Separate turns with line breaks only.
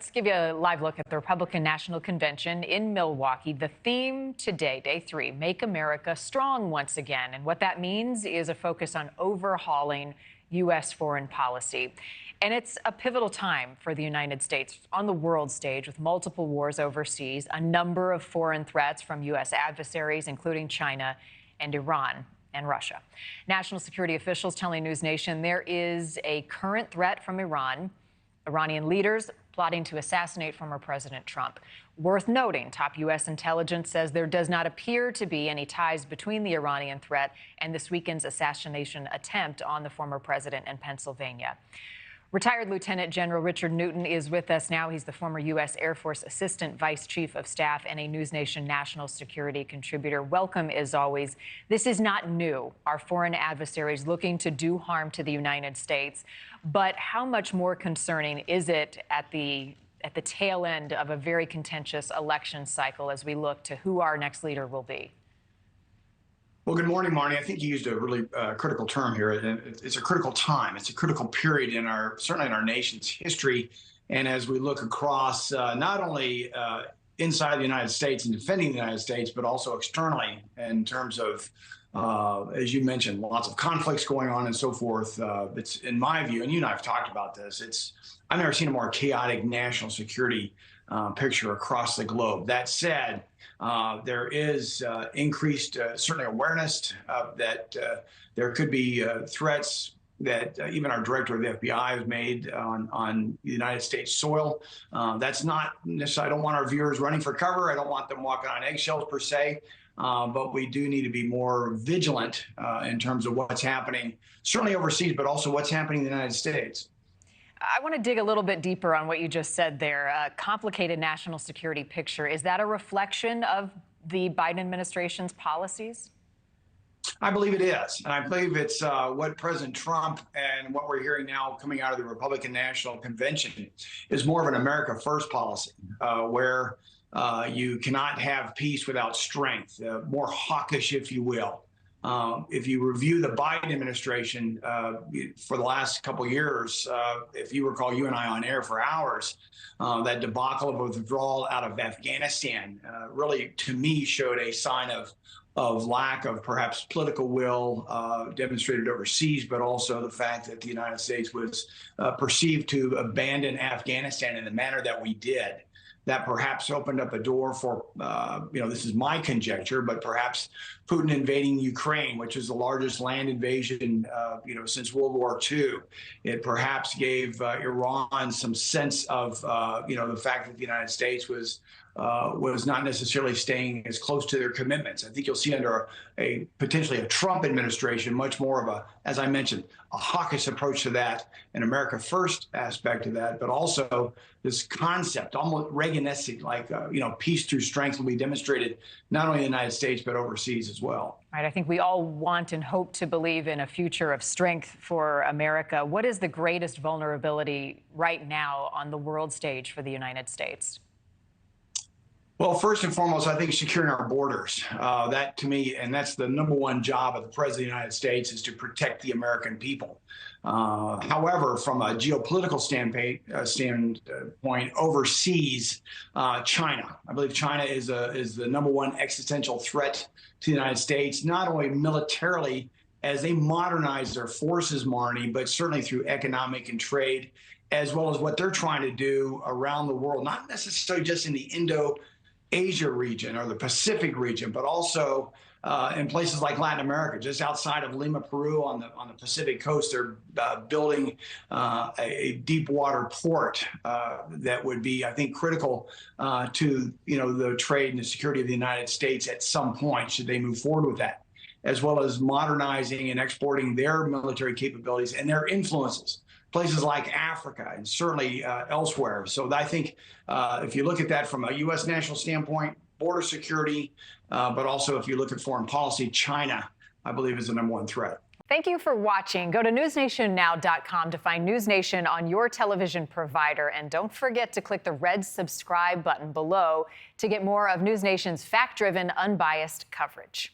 Let's give you a live look at the Republican National Convention in Milwaukee. The theme today, day 3, Make America Strong Once Again. And what that means is a focus on overhauling U.S. foreign policy. And it's a pivotal time for the United States on the world stage with multiple wars overseas, a number of foreign threats from U.S. adversaries, including China and Iran and Russia. National security officials telling NewsNation there is a current threat from Iran. Iranian leaders plotting to assassinate former President Trump. Worth noting, top U.S. intelligence says there does not appear to be any ties between the Iranian threat and this weekend's assassination attempt on the former president in Pennsylvania. Retired Lieutenant General Richard Newton is with us now. He's the former U.S. Air Force Assistant Vice Chief of Staff and a NewsNation national security contributor. Welcome, as always. This is not new, our foreign adversaries looking to do harm to the United States. But how much more concerning is it at the tail end of a very contentious election cycle as we look to who our next leader will be?
Well, good morning, Marni. I think you used a really critical term here. It's a critical time. It's a critical period certainly in our nation's history. And as we look across not only inside the United States and defending the United States, but also externally in terms of, as you mentioned, lots of conflicts going on and so forth. It's, in my view, and you and I have talked about this, I've never seen a more chaotic national security picture across the globe. That said, there is increased, certainly awareness that there could be threats that even our director of the FBI has made on the United States soil. That's not necessarily, I don't want our viewers running for cover. I don't want them walking on eggshells per se. But we do need to be more vigilant in terms of what's happening, certainly overseas, but also what's happening in the United States.
I want to dig a little bit deeper on what you just said there. A complicated national security picture. Is that a reflection of the Biden administration's policies?
I believe it is. And I believe it's what President Trump and what we're hearing now coming out of the Republican National Convention is more of an America First policy, where you cannot have peace without strength, more hawkish, if you will. If you review the Biden administration for the last couple of years, if you recall, you and I on air for hours, that debacle of withdrawal out of Afghanistan really, to me, showed a sign of lack of perhaps political will demonstrated overseas, but also the fact that the United States was perceived to abandon Afghanistan in the manner that we did. That perhaps opened up a door for, this is my conjecture, but perhaps Putin invading Ukraine, which is the largest land invasion, since World War II. It perhaps gave Iran some sense of, the fact that the United States was not necessarily staying as close to their commitments. I think you'll see under potentially a Trump administration much more of a, as I mentioned, a hawkish approach to that, an America First aspect of that, but also this concept, almost Reaganistic, like, peace through strength will be demonstrated not only in the United States, but overseas as well.
Right. I think we all want and hope to believe in a future of strength for America. What is the greatest vulnerability right now on the world stage for the United States?
Well, first and foremost, I think securing our borders. That, to me, and that's the number one job of the President of the United States, is to protect the American people. However, from a geopolitical standpoint, overseas, China. I believe China is the number one existential threat to the United States, not only militarily as they modernize their forces, Marni, but certainly through economic and trade, as well as what they're trying to do around the world, not necessarily just in the Indo-Asia region or the Pacific region, but also in places like Latin America, just outside of Lima, Peru, on the Pacific coast. They're building a deep water port that would be, I think, critical to the trade and the security of the United States at some point, should they move forward with that, as well as modernizing and exporting their military capabilities and their influences. Places like Africa and certainly elsewhere. So I think if you look at that from a U.S. national standpoint, border security, but also if you look at foreign policy, China, I believe, is the number one threat.
Thank you for watching. Go to newsnationnow.com to find NewsNation on your television provider. And don't forget to click the red subscribe button below to get more of NewsNation's fact-driven, unbiased coverage.